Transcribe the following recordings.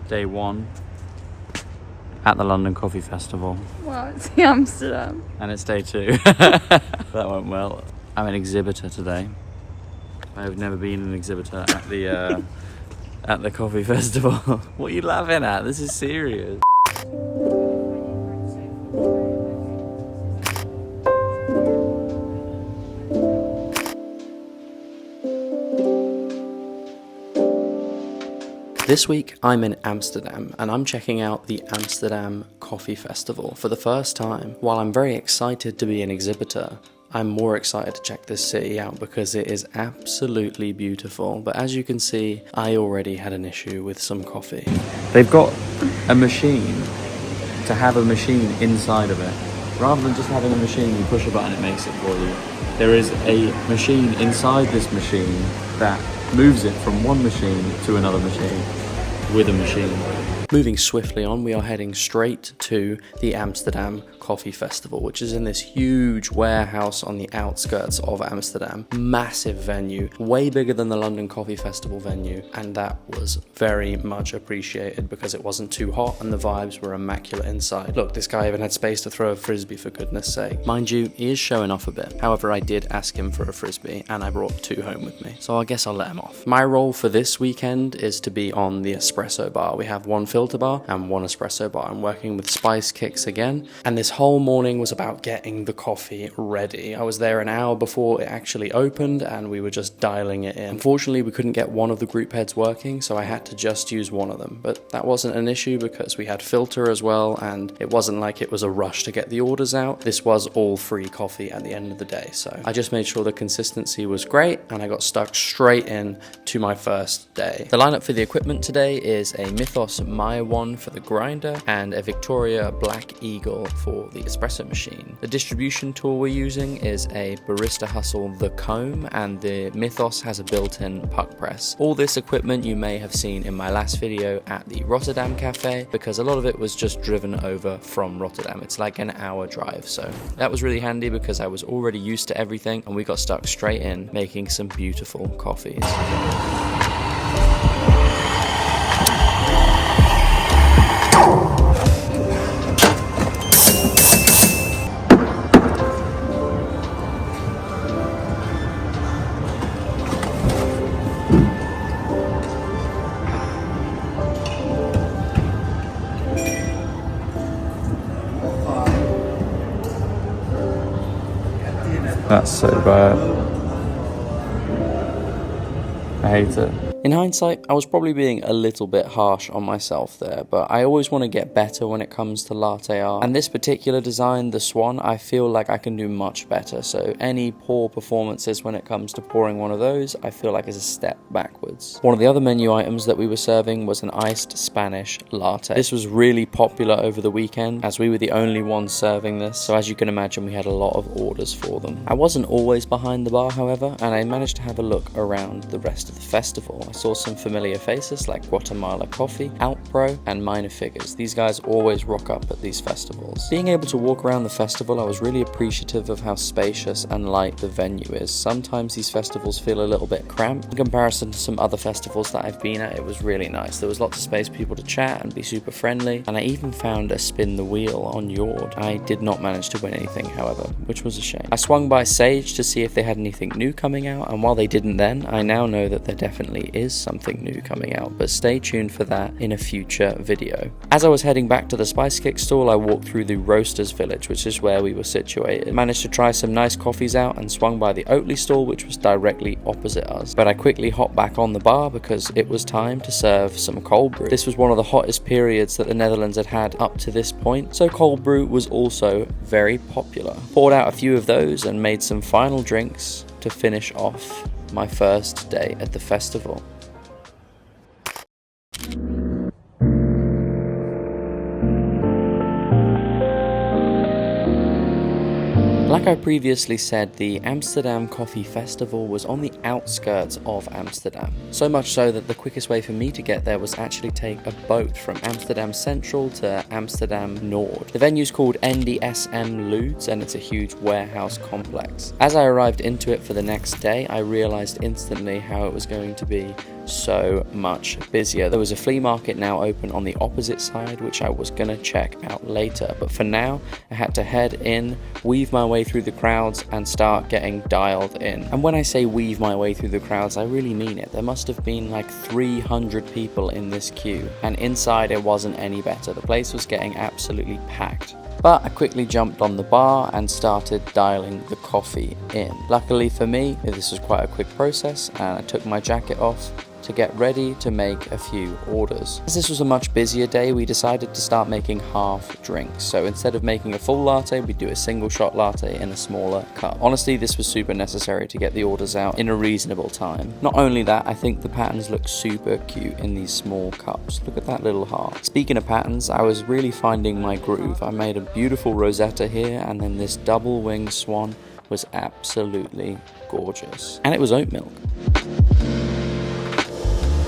Day 1 at the London Coffee Festival. Well, it's the Amsterdam. And it's day 2. That went well. I'm an exhibitor today. I've never been an exhibitor at the coffee festival. What are you laughing at? This is serious. This week I'm in Amsterdam and I'm checking out the Amsterdam Coffee Festival for the first time. While I'm very excited to be an exhibitor, I'm more excited to check this city out because it is absolutely beautiful. But as you can see, I already had an issue with some coffee. They've got a machine to have a machine inside of it. Rather than just having a machine, you push a button, it makes it for you. There is a machine inside this machine that moves it from one machine to another machine with a machine. Moving swiftly on, we are heading straight to the Amsterdam Coffee Festival, which is in this huge warehouse on the outskirts of Amsterdam. Massive venue, way bigger than the London Coffee Festival venue, and that was very much appreciated because it wasn't too hot and the vibes were immaculate inside. Look, this guy even had space to throw a frisbee, for goodness sake. Mind you, he is showing off a bit. However, I did ask him for a frisbee and I brought 2 home with me, so I guess I'll let him off. My role for this weekend is to be on the espresso bar. We have 1 filter bar and 1 espresso bar. I'm working with SpiceKix again, and this whole morning was about getting the coffee ready. I was there an hour before it actually opened and we were just dialing it in. Unfortunately, we couldn't get one of the group heads working, so I had to just use one of them, but that wasn't an issue because we had filter as well, and it wasn't like it was a rush to get the orders out. This was all free coffee at the end of the day, so I just made sure the consistency was great and I got stuck straight in to my first day. The lineup for the equipment today is a Mythos Maya 1 for the grinder and a Victoria Black Eagle for the espresso machine. The distribution tool we're using is a Barista Hustle The Comb, and the Mythos has a built-in puck press. All this equipment you may have seen in my last video at the Rotterdam Cafe, because a lot of it was just driven over from Rotterdam. It's like an hour drive, so that was really handy because I was already used to everything and we got stuck straight in making some beautiful coffees. That's so bad. I hate it. In hindsight, I was probably being a little bit harsh on myself there, but I always want to get better when it comes to latte art. And this particular design, the Swan, I feel like I can do much better. So any poor performances when it comes to pouring one of those, I feel like is a step backwards. One of the other menu items that we were serving was an iced Spanish latte. This was really popular over the weekend as we were the only ones serving this. So as you can imagine, we had a lot of orders for them. I wasn't always behind the bar, however, and I managed to have a look around the rest of the festival. I saw some familiar faces like Guatemala Coffee, Outpro, and Minor Figures. These guys always rock up at these festivals. Being able to walk around the festival, I was really appreciative of how spacious and light the venue is. Sometimes these festivals feel a little bit cramped. In comparison to some other festivals that I've been at, it was really nice. There was lots of space for people to chat and be super friendly, and I even found a spin the wheel on Yord. I did not manage to win anything, however, which was a shame. I swung by Sage to see if they had anything new coming out, and while they didn't then, I now know that there definitely is something new coming out, but stay tuned for that in a future video. As I was heading back to the SpiceKix stall, I walked through the Roasters Village, which is where we were situated. Managed to try some nice coffees out and swung by the Oatly stall, which was directly opposite us. But I quickly hopped back on the bar because it was time to serve some cold brew. This was one of the hottest periods that the Netherlands had had up to this point, so cold brew was also very popular. Poured out a few of those and made some final drinks to finish off my first day at the festival. Like I previously said, the Amsterdam Coffee Festival was on the outskirts of Amsterdam. So much so that the quickest way for me to get there was actually take a boat from Amsterdam Central to Amsterdam Noord. The venue's called NDSM Ludes and it's a huge warehouse complex. As I arrived into it for the next day, I realized instantly how it was going to be so much busier. There was a flea market now open on the opposite side, which I was gonna check out later, but for now I had to head in, weave my way through the crowds and start getting dialed in. And when I say weave my way through the crowds, I really mean it. There must have been like 300 people in this queue, and inside it wasn't any better. The place was getting absolutely packed. But I quickly jumped on the bar and started dialing the coffee in. Luckily for me, this was quite a quick process, and I took my jacket off to get ready to make a few orders. As this was a much busier day, we decided to start making half drinks. So instead of making a full latte, we do a single shot latte in a smaller cup. Honestly, this was super necessary to get the orders out in a reasonable time. Not only that, I think the patterns look super cute in these small cups. Look at that little heart. Speaking of patterns, I was really finding my groove. I made a beautiful Rosetta here, and then this double winged swan was absolutely gorgeous. And it was oat milk.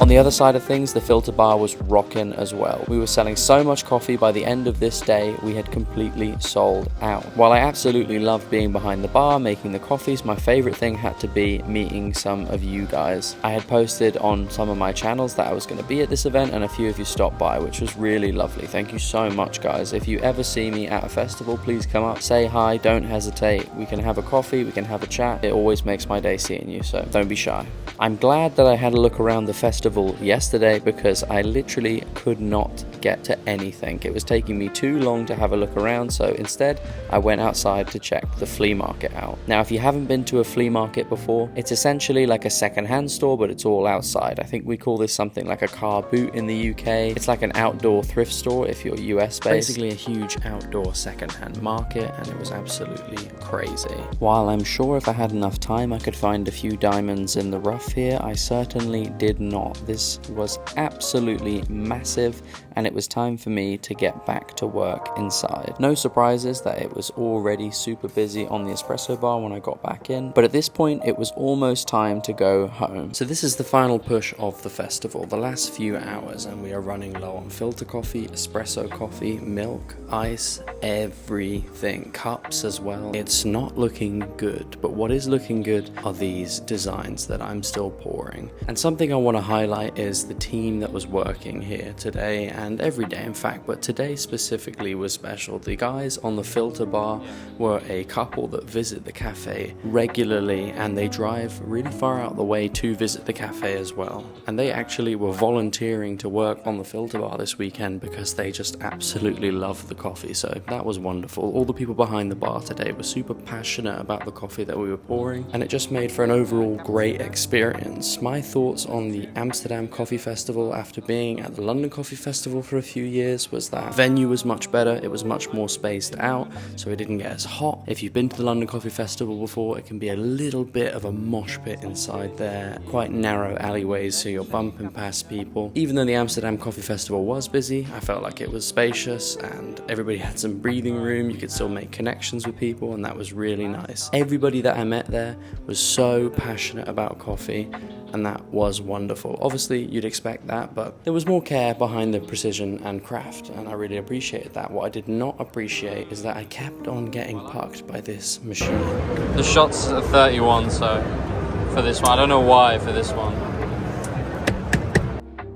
On the other side of things, the filter bar was rocking as well. We were selling so much coffee by the end of this day, we had completely sold out. While I absolutely loved being behind the bar, making the coffees, my favorite thing had to be meeting some of you guys. I had posted on some of my channels that I was going to be at this event, and a few of you stopped by, which was really lovely. Thank you so much, guys. If you ever see me at a festival, please come up, say hi, don't hesitate. We can have a coffee, we can have a chat. It always makes my day seeing you, so don't be shy. I'm glad that I had a look around the festival yesterday because I literally could not get to anything. It was taking me too long to have a look around, so instead I went outside to check the flea market out. Now, if you haven't been to a flea market before, it's essentially like a second-hand store, but it's all outside. I think we call this something like a car boot in the UK. It's like an outdoor thrift store if you're US based. Basically a huge outdoor second-hand market, and it was absolutely crazy. While I'm sure if I had enough time I could find a few diamonds in the rough here, I certainly did not. This was absolutely massive, and it was time for me to get back to work inside. No surprises that it was already super busy on the espresso bar when I got back in, but at this point it was almost time to go home. So this is the final push of the festival, the last few hours, and we are running low on filter coffee, espresso coffee, milk, ice, everything, cups as well. It's not looking good, but what is looking good are these designs that I'm still pouring. And something I want to highlight is the team that was working here today, and every day in fact, but today specifically was special. The guys on the filter bar were a couple that visit the cafe regularly, and they drive really far out the way to visit the cafe as well. And they actually were volunteering to work on the filter bar this weekend because they just absolutely love the coffee, so that was wonderful. All the people behind the bar today were super passionate about the coffee that we were pouring, and it just made for an overall great experience. My thoughts on the Amsterdam Coffee Festival after being at the London Coffee Festival for a few years was that venue was much better, it was much more spaced out, so it didn't get as hot. If you've been to the London Coffee Festival before, it can be a little bit of a mosh pit inside there, quite narrow alleyways, so you're bumping past people. Even though the Amsterdam Coffee Festival was busy, I felt like it was spacious and everybody had some breathing room. You could still make connections with people, and that was really nice. Everybody that I met there was so passionate about coffee, and that was wonderful. Obviously you'd expect that, but there was more care behind the precision and craft, and I really appreciated that. What I did not appreciate is that I kept on getting pucked by this machine. The shot's at 31, so for this one, I don't know why for this one.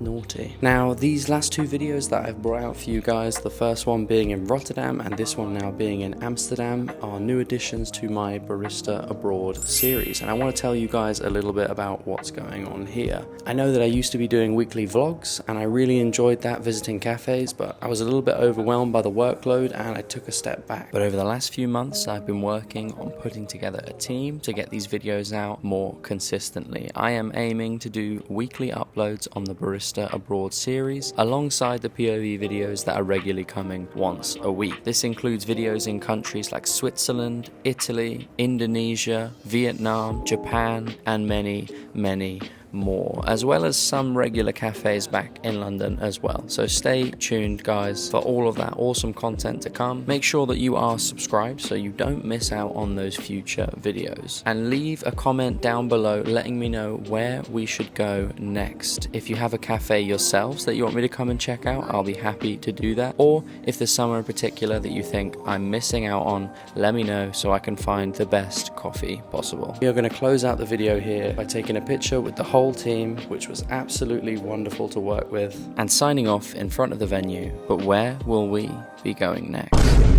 Naughty. Now, these last two videos that I've brought out for you guys, the first one being in Rotterdam and this one now being in Amsterdam, are new additions to my Barista Abroad series, and I want to tell you guys a little bit about what's going on here. I know that I used to be doing weekly vlogs, and I really enjoyed that, visiting cafes, but I was a little bit overwhelmed by the workload and I took a step back. But over the last few months I've been working on putting together a team to get these videos out more consistently. I am aiming to do weekly uploads on the Barista Abroad series alongside the POV videos that are regularly coming once a week. This includes videos in countries like Switzerland, Italy, Indonesia, Vietnam, Japan, and many, many more, as well as some regular cafes back in London as well. So stay tuned, guys, for all of that awesome content to come. Make sure that you are subscribed so you don't miss out on those future videos, and leave a comment down below letting me know where we should go next. If you have a cafe yourselves that you want me to come and check out, I'll be happy to do that, or if there's somewhere in particular that you think I'm missing out on, let me know so I can find the best coffee possible. We are going to close out the video here by taking a picture with the whole whole team, which was absolutely wonderful to work with, and signing off in front of the venue. But where will we be going next?